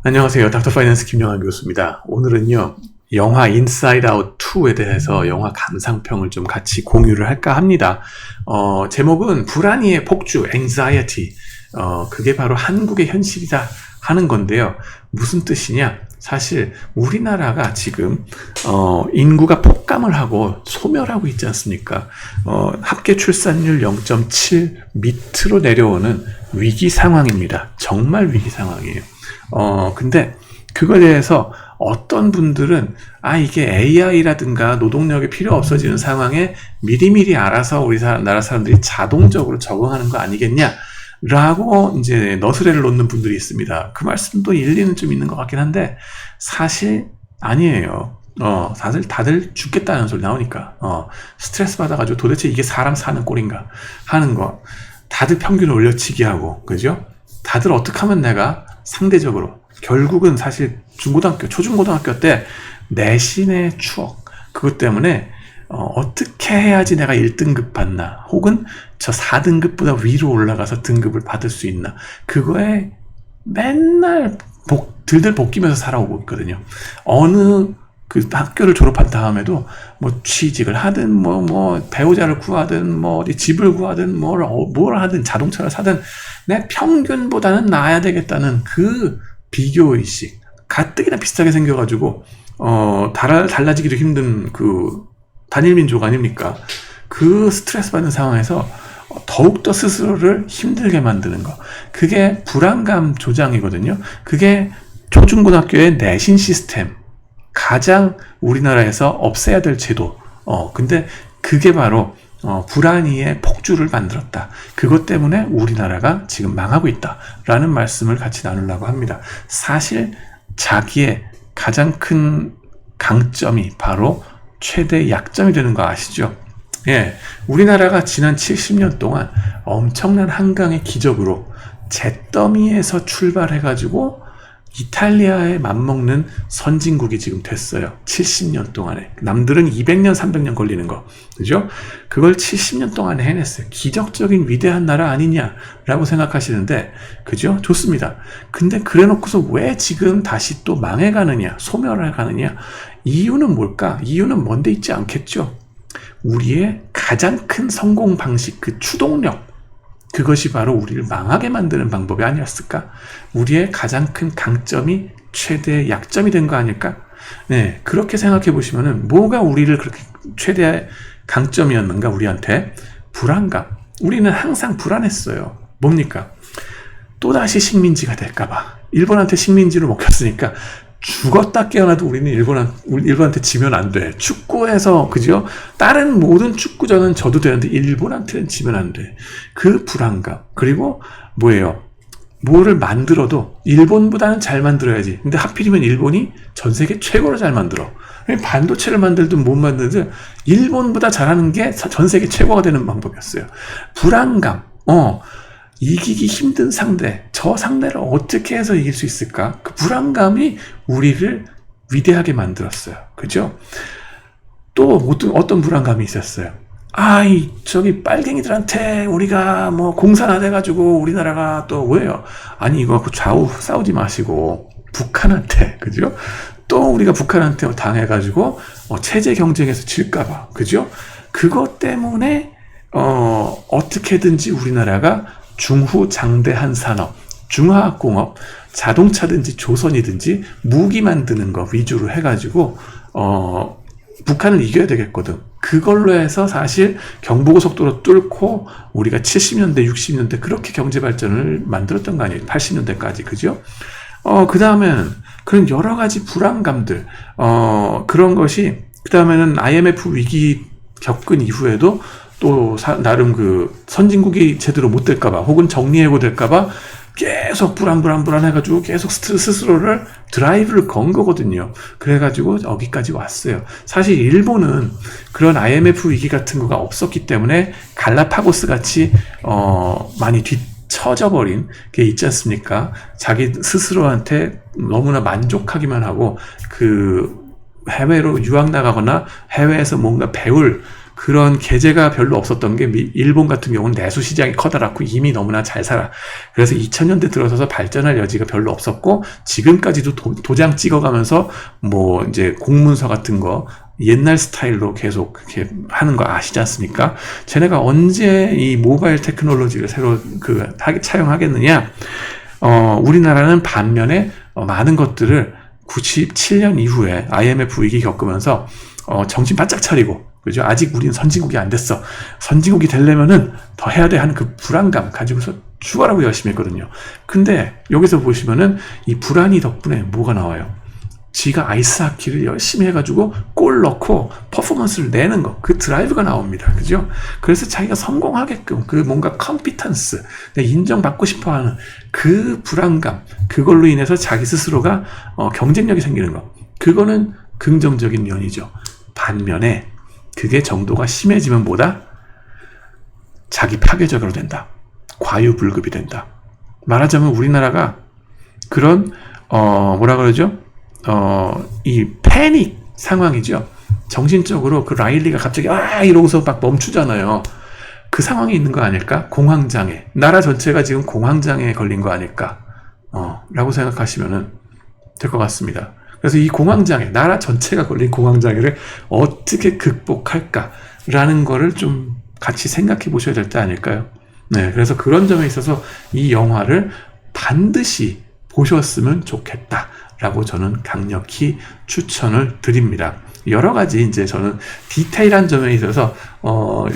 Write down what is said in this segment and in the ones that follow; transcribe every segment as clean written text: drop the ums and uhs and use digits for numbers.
안녕하세요. 닥터 파이낸스 김영환 교수입니다. 오늘은요, 영화 인사이드 아웃 2에 대해서 영화 감상평을 좀 같이 공유를 할까 합니다. 제목은 불안이의 폭주, anxiety. 그게 바로 한국의 현실이다 하는 건데요. 무슨 뜻이냐? 사실 우리나라가 지금 인구가 폭감을 하고 소멸하고 있지 않습니까? 합계 출산율 0.7 밑으로 내려오는 위기 상황입니다. 정말 위기 상황이에요. 근데 그거에 대해서 어떤 분들은 이게 AI라든가 노동력이 필요 없어지는 상황에 미리미리 알아서 우리 나라 사람들이 자동적으로 적응하는 거 아니겠냐? 라고 이제 너스레를 놓는 분들이 있습니다. 그 말씀도 일리는 좀 있는 것 같긴 한데 사실 아니에요. 사실 다들 죽겠다는 소리 나오니까 스트레스 받아가지고 도대체 이게 사람 사는 꼴인가 하는 거 다들 평균을 올려치기 하고 그죠? 다들 어떻게 하면 내가 상대적으로 결국은 사실 중고등학교, 초중고등학교 때 내신의 추억 그것 때문에 어떻게 해야지 내가 1등급 받나 혹은 저 4등급보다 위로 올라가서 등급을 받을 수 있나 그거에 맨날 들들 볶이면서 살아오고 있거든요. 어느 그 학교를 졸업한 다음에도 뭐 취직을 하든 뭐 배우자를 구하든 뭐 어디 집을 구하든 뭘 하든 자동차를 사든 내 평균보다는 나아야 되겠다는 그 비교의식 가뜩이나 비슷하게 생겨가지고 달라지기도 힘든 그 단일민족 아닙니까? 그 스트레스 받는 상황에서 더욱더 스스로를 힘들게 만드는 거 그게 불안감 조장이거든요. 그게 초중고등학교의 내신 시스템 가장 우리나라에서 없애야 될 제도 근데 그게 바로 불안이의 폭주를 만들었다. 그것 때문에 우리나라가 지금 망하고 있다라는 말씀을 같이 나누려고 합니다. 사실 자기의 가장 큰 강점이 바로 최대 약점이 되는 거 아시죠? 예, 우리나라가 지난 70년 동안 엄청난 한강의 기적으로 잿더미에서 출발해가지고 이탈리아에 맞먹는 선진국이 지금 됐어요. 70년 동안에. 남들은 200년, 300년 걸리는 거. 그죠? 그걸 70년 동안에 해냈어요. 기적적인 위대한 나라 아니냐라고 생각하시는데, 그죠? 좋습니다. 근데 그래 놓고서 왜 지금 다시 또 망해가느냐, 소멸해 가느냐? 이유는 뭘까? 이유는 먼데 있지 않겠죠? 우리의 가장 큰 성공 방식, 그 추동력. 그것이 바로 우리를 망하게 만드는 방법이 아니었을까? 우리의 가장 큰 강점이 최대의 약점이 된 거 아닐까? 네, 그렇게 생각해 보시면은 뭐가 우리를 그렇게 최대의 강점이었는가 우리한테? 불안감. 우리는 항상 불안했어요. 뭡니까? 또다시 식민지가 될까봐. 일본한테 식민지로 먹혔으니까 죽었다 깨어나도 우리는 일본한테 지면 안 돼. 축구에서, 그죠? 다른 모든 축구전은 져도 되는데, 일본한테는 지면 안 돼. 그 불안감. 그리고, 뭐예요? 뭐를 만들어도, 일본보다는 잘 만들어야지. 근데 하필이면 일본이 전 세계 최고로 잘 만들어. 반도체를 만들든 못 만들든, 일본보다 잘하는 게 전 세계 최고가 되는 방법이었어요. 불안감. 이기기 힘든 상대, 저 상대를 어떻게 해서 이길 수 있을까? 그 불안감이 우리를 위대하게 만들었어요. 그죠? 또 어떤 불안감이 있었어요? 저기 빨갱이들한테 우리가 뭐 공산 안 해가지고 우리나라가 또 왜요? 아니 이거 좌우 싸우지 마시고 북한한테, 그죠? 또 우리가 북한한테 당해가지고 체제 경쟁에서 질까봐, 그죠? 그것 때문에 어떻게든지 우리나라가 중후장대한 산업, 중화학공업, 자동차든지 조선이든지 무기 만드는 거 위주로 해가지고 북한을 이겨야 되겠거든. 그걸로 해서 사실 경부고속도로 뚫고 우리가 70년대, 60년대 그렇게 경제 발전을 만들었던 거 아니에요? 80년대까지, 그죠? 그 다음에는 그런 여러 가지 불안감들, 그런 것이 그 다음에는 IMF 위기 겪은 이후에도 또 나름 그 선진국이 제대로 못 될까봐 혹은 정리해고 될까봐 계속 불안해가지고 계속 스스로를 드라이브를 건 거거든요. 그래가지고 여기까지 왔어요. 사실 일본은 그런 IMF 위기 같은 거가 없었기 때문에 갈라파고스 같이 많이 뒤처져 버린 게 있지 않습니까? 자기 스스로한테 너무나 만족하기만 하고 그 해외로 유학 나가거나 해외에서 뭔가 배울 그런 계제가 별로 없었던 게 일본 같은 경우는 내수 시장이 커다랗고 이미 너무나 잘 살아. 그래서 2000년대 들어서서 발전할 여지가 별로 없었고 지금까지도 도장 찍어가면서 뭐 이제 공문서 같은 거 옛날 스타일로 계속 그렇게 하는 거 아시지 않습니까? 쟤네가 언제 이 모바일 테크놀로지를 새로 차용하겠느냐? 우리나라는 반면에 많은 것들을 97년 이후에 IMF 위기 겪으면서 정신 바짝 차리고, 그죠? 아직 우리는 선진국이 안 됐어. 선진국이 되려면은 더 해야 돼 하는 그 불안감 가지고서 죽어라고 열심히 했거든요. 근데 여기서 보시면은 이 불안이 덕분에 뭐가 나와요? 지가 아이스하키를 열심히 해가지고 골 넣고 퍼포먼스를 내는 거, 그 드라이브가 나옵니다. 그죠? 그래서 자기가 성공하게끔 그 뭔가 컴피턴스, 인정받고 싶어하는 그 불안감, 그걸로 인해서 자기 스스로가 경쟁력이 생기는 거, 그거는 긍정적인 면이죠. 반면에 그게 정도가 심해지면 뭐다? 자기 파괴적으로 된다. 과유불급이 된다. 말하자면 우리나라가 그런 뭐라 그러죠? 이 패닉 상황이죠. 정신적으로 그 라일리가 갑자기 이러고서 막 멈추잖아요. 그 상황이 있는 거 아닐까? 공황장애. 나라 전체가 지금 공황장애에 걸린 거 아닐까? 라고 생각하시면 될 것 같습니다. 그래서 이 공황장애, 나라 전체가 걸린 공황장애를 어떻게 극복할까라는 거를 좀 같이 생각해 보셔야 될 때 아닐까요? 네, 그래서 그런 점에 있어서 이 영화를 반드시 보셨으면 좋겠다라고 저는 강력히 추천을 드립니다. 여러 가지 이제 저는 디테일한 점에 있어서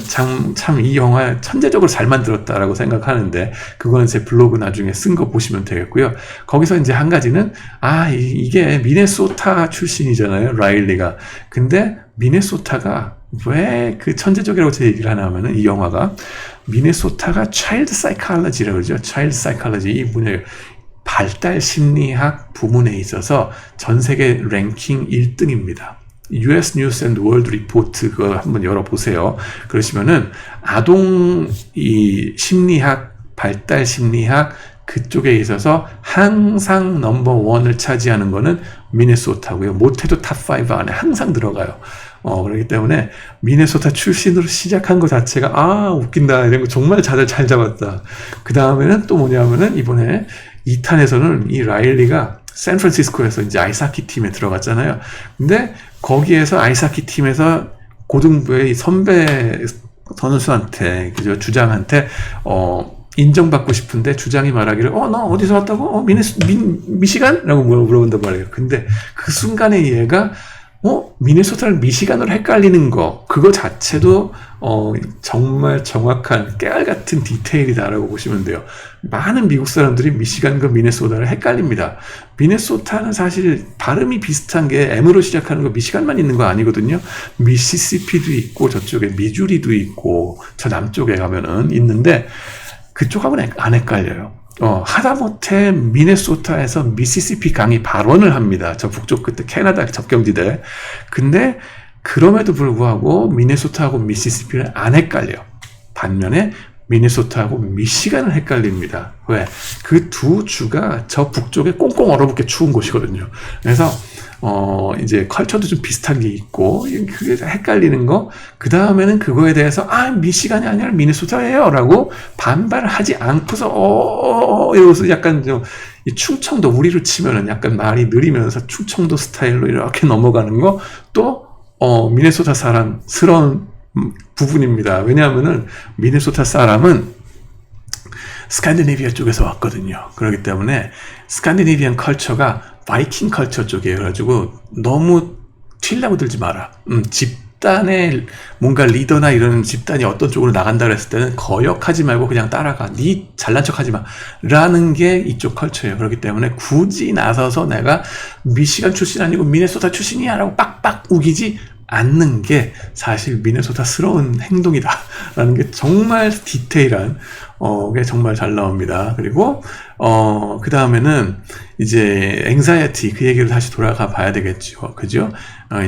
참 이 영화 천재적으로 잘 만들었다라고 생각하는데, 그거는 제 블로그 나중에 쓴 거 보시면 되겠고요. 거기서 이제 한 가지는 이게 미네소타 출신이잖아요, 라일리가. 근데 미네소타가 왜 그 천재적이라고 제 얘기를 하나 하면은, 이 영화가 미네소타가 차일드 사이콜로지라고 그러죠. 차일드 사이콜로지, 이 뭐냐면 발달 심리학 부문에 있어서 전 세계 랭킹 1등입니다. US News and World Report 그거 한번 열어보세요. 그러시면은 아동 이 심리학, 발달 심리학 그쪽에 있어서 항상 넘버 원을 차지하는 거는 미네소타고요. 못해도 탑5 안에 항상 들어가요. 그렇기 때문에 미네소타 출신으로 시작한 것 자체가 웃긴다, 이런 거 정말 잘 잡았다. 그 다음에는 또 뭐냐면은 이번에 2탄에서는 이 라일리가 샌프란시스코에서 이제 아이스하키 팀에 들어갔잖아요. 근데 거기에서 아이스하키 팀에서 고등부의 선배 선수한테, 그죠, 주장한테 인정받고 싶은데 주장이 말하기를 너 어디서 왔다고? 미시간? 라고 물어본단 말이에요. 근데 그 순간에 얘가 미네소타를 미시간으로 헷갈리는 거, 그거 자체도 정말 정확한 깨알같은 디테일이다라고 보시면 돼요. 많은 미국 사람들이 미시간과 미네소타를 헷갈립니다. 미네소타는 사실 발음이 비슷한 게 M으로 시작하는 거 미시간만 있는 거 아니거든요. 미시시피도 있고 저쪽에 미주리도 있고 저 남쪽에 가면은 있는데 그쪽하고는 안 헷갈려요. 하다못해 미네소타에서 미시시피 강이 발원을 합니다. 저 북쪽 끝에 캐나다 접경지대. 근데 그럼에도 불구하고 미네소타하고 미시시피는 안 헷갈려요. 반면에 미네소타하고 미시간을 헷갈립니다. 왜? 그 두 주가 저 북쪽에 꽁꽁 얼어붙게 추운 곳이거든요. 그래서 이제 컬처도 좀 비슷한 게 있고, 그게 헷갈리는 거. 그 다음에는 그거에 대해서 미시간이 아니라 미네소타예요 라고 반발을 하지 않고서 이러고서 약간 좀 충청도, 우리로 치면은 약간 말이 느리면서 충청도 스타일로 이렇게 넘어가는 거, 또 미네소타 사람스러운 부분입니다. 왜냐하면은 미네소타 사람은 스칸디네비아 쪽에서 왔거든요. 그렇기 때문에 스칸디네비안 컬처가 바이킹 컬처 쪽이에요. 그래가지고 너무 튀려고 들지 마라. 집단의 뭔가 리더나 이런 집단이 어떤 쪽으로 나간다 그랬을 때는 거역하지 말고 그냥 따라가. 니 잘난 척 하지 마. 라는 게 이쪽 컬처예요. 그렇기 때문에 굳이 나서서 내가 미시간 출신 아니고 미네소타 출신이야 라고 빡빡 우기지 않는 게 사실 미네소타스러운 행동이다 라는 게 정말 디테일한 게 정말 잘 나옵니다. 그리고 그 다음에는 이제 앵자이티, 그 얘기를 다시 돌아가 봐야 되겠죠. 그죠?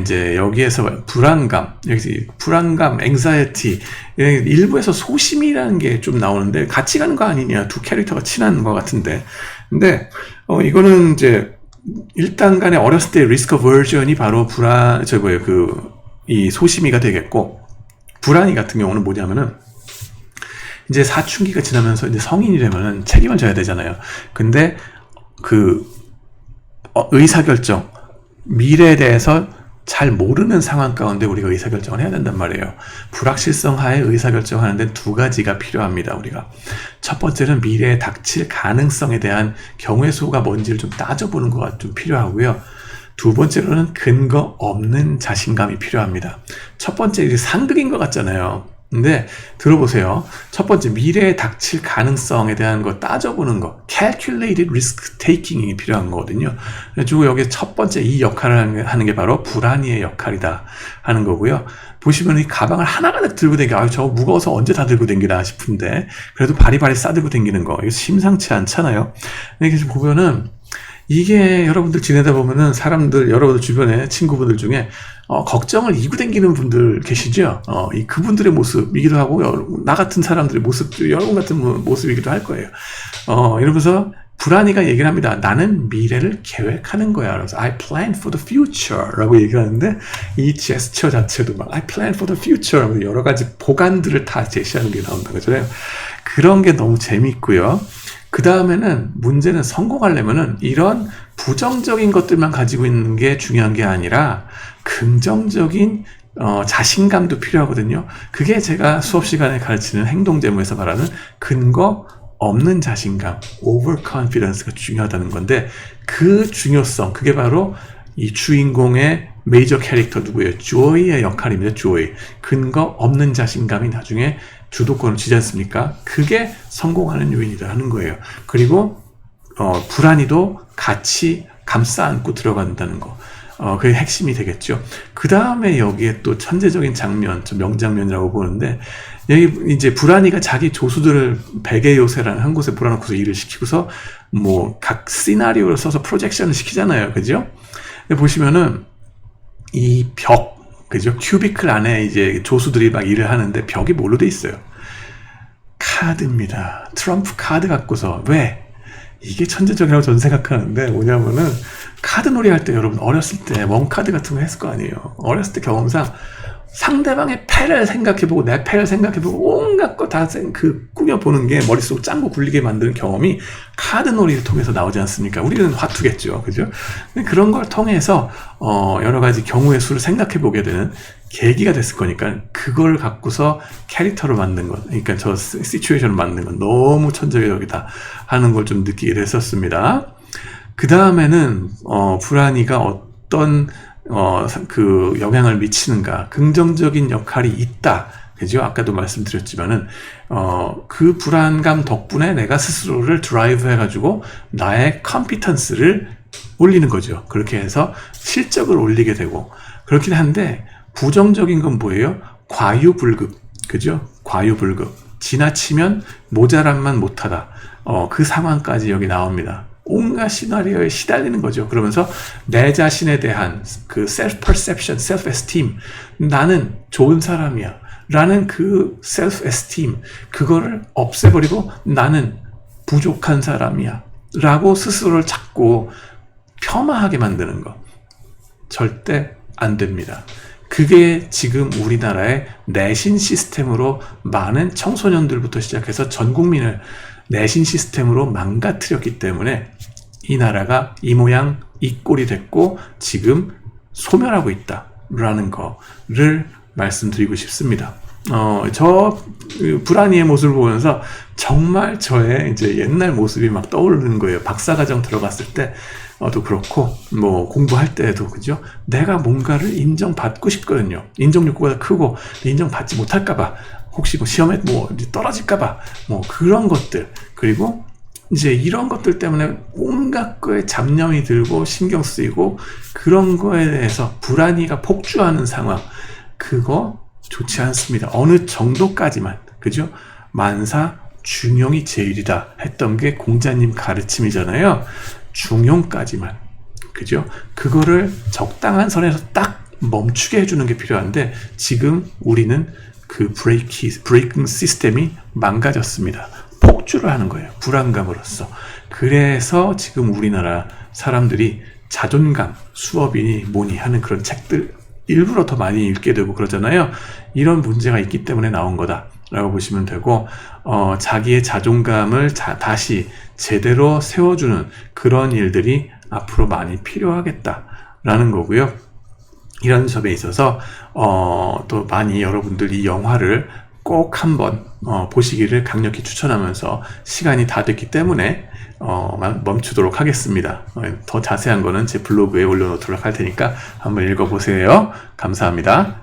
이제 여기에서 불안감, 앵자이티, 일부에서 소심이라는 게 좀 나오는데 같이 가는 거 아니냐, 두 캐릭터가 친한 것 같은데. 근데 이거는 이제 일단 간에 어렸을 때 리스크 버전이 바로 이 소심이가 되겠고, 불안이 같은 경우는 뭐냐면은 이제 사춘기가 지나면서 이제 성인이 되면은 책임을 져야 되잖아요. 근데 그 의사결정, 미래에 대해서 잘 모르는 상황 가운데 우리가 의사결정을 해야 된단 말이에요. 불확실성 하에 의사결정을 하는데 두 가지가 필요합니다. 우리가 첫 번째는 미래에 닥칠 가능성에 대한 경우의 수가 뭔지를 좀 따져보는 거가 좀 필요하고요. 두 번째로는 근거 없는 자신감이 필요합니다. 첫 번째 이제 상극인 것 같잖아요. 근데 들어보세요. 첫 번째 미래에 닥칠 가능성에 대한 거 따져보는 거, calculated risk taking이 필요한 거거든요. 그리고 여기 첫 번째 이 역할을 하는 게 바로 불안이의 역할이다 하는 거고요. 보시면 이 가방을 하나가득 들고 다니게, 저거 무거워서 언제 다 들고 다니나 싶은데 그래도 바리바리 싸들고 다니는 거, 이거 심상치 않잖아요. 이렇게 보면은 이게 여러분들 지내다 보면은 사람들, 여러분들 주변에 친구분들 중에 걱정을 이고 다니는 분들 계시죠? 그분들의 모습이기도 하고, 나 같은 사람들의 모습도 여러분 같은 모습이기도 할 거예요. 이러면서 불안이가 얘기를 합니다. 나는 미래를 계획하는 거야. 그래서 I plan for the future 라고 얘기하는데, 이 제스처 자체도 막 I plan for the future 여러 가지 보관들을 다 제시하는 게 나온다는 거잖아요. 그런 게 너무 재밌고요. 그 다음에는 문제는 성공하려면은 이런 부정적인 것들만 가지고 있는 게 중요한 게 아니라 긍정적인 자신감도 필요하거든요. 그게 제가 수업 시간에 가르치는 행동제무에서 말하는 근거 없는 자신감, overconfidence가 중요하다는 건데, 그 중요성, 그게 바로 이 주인공의 메이저 캐릭터 누구예요? 조이의 역할입니다. 조이. 근거 없는 자신감이 나중에 주도권을 쥐지 않습니까? 그게 성공하는 요인이다 하는 거예요. 그리고 불안이도 같이 감싸 안고 들어간다는 거. 그게 핵심이 되겠죠. 그 다음에 여기에 또 천재적인 장면, 명장면이라고 보는데, 여기 이제 불안이가 자기 조수들을 베개 요새라는 한 곳에 몰아놓고서 일을 시키고서 뭐 각 시나리오를 써서 프로젝션을 시키잖아요. 그죠? 보시면은 이 벽, 그죠? 큐비클 안에 이제 조수들이 막 일을 하는데 벽이 뭘로 돼 있어요? 카드입니다. 트럼프 카드 갖고서. 왜? 이게 천재적이라고 저는 생각하는데, 뭐냐면은 카드놀이 할 때 여러분 어렸을 때 원카드 같은 거 했을 거 아니에요. 어렸을 때 경험상 상대방의 패를 생각해보고 내 패를 생각해보고 온갖 거 다 꾸며보는 게 머릿속 짱구 굴리게 만드는 경험이 카드놀이를 통해서 나오지 않습니까? 우리는 화투겠죠. 그죠? 그런 걸 통해서 여러 가지 경우의 수를 생각해보게 되는 계기가 됐을 거니까, 그걸 갖고서 캐릭터를 만든 것, 그러니까 저 시츄에이션을 만든 건 너무 천재적이다 하는 걸 좀 느끼게 됐었습니다. 그 다음에는 불안이가 어떤 그 영향을 미치는가, 긍정적인 역할이 있다. 그죠? 아까도 말씀드렸지만은, 그 불안감 덕분에 내가 스스로를 드라이브 해가지고 나의 컴피턴스를 올리는 거죠. 그렇게 해서 실적을 올리게 되고, 그렇긴 한데, 부정적인 건 뭐예요? 과유불급. 그죠? 과유불급. 지나치면 모자란만 못하다. 그 상황까지 여기 나옵니다. 온갖 시나리오에 시달리는 거죠. 그러면서 내 자신에 대한 그 self-perception, self-esteem, 나는 좋은 사람이야 라는 그 self-esteem, 그거를 없애버리고 나는 부족한 사람이야 라고 스스로를 자꾸 폄하하게 만드는 거. 절대 안 됩니다. 그게 지금 우리나라의 내신 시스템으로 많은 청소년들부터 시작해서 전 국민을 내신 시스템으로 망가뜨렸기 때문에 이 나라가 이 모양 이 꼴이 됐고 지금 소멸하고 있다라는 거를 말씀드리고 싶습니다. 저 불안이의 모습을 보면서 정말 저의 이제 옛날 모습이 막 떠오르는 거예요. 박사과정 들어갔을 때도 그렇고, 뭐 공부할 때도 그죠? 내가 뭔가를 인정받고 싶거든요. 인정 욕구가 크고 인정받지 못할까봐, 혹시 뭐 시험에 뭐 떨어질까봐, 뭐 그런 것들, 그리고 이제 이런 것들 때문에 온갖 거에 잡념이 들고 신경 쓰이고, 그런 거에 대해서 불안이가 폭주하는 상황, 그거 좋지 않습니다. 어느 정도까지만, 그죠? 만사 중용이 제일이다 했던 게 공자님 가르침이잖아요. 중용까지만, 그죠? 그거를 적당한 선에서 딱 멈추게 해주는 게 필요한데, 지금 우리는 그 브레이킹 시스템이 망가졌습니다. 폭주를 하는 거예요. 불안감으로써. 그래서 지금 우리나라 사람들이 자존감, 수업이니 뭐니 하는 그런 책들 일부러 더 많이 읽게 되고 그러잖아요. 이런 문제가 있기 때문에 나온 거다라고 보시면 되고, 자기의 자존감을 다시 제대로 세워주는 그런 일들이 앞으로 많이 필요하겠다라는 거고요. 이런 점에 있어서 또 많이 여러분들 이 영화를 꼭 한번 보시기를 강력히 추천하면서, 시간이 다 됐기 때문에 멈추도록 하겠습니다. 더 자세한 거는 제 블로그에 올려놓도록 할 테니까 한번 읽어보세요. 감사합니다.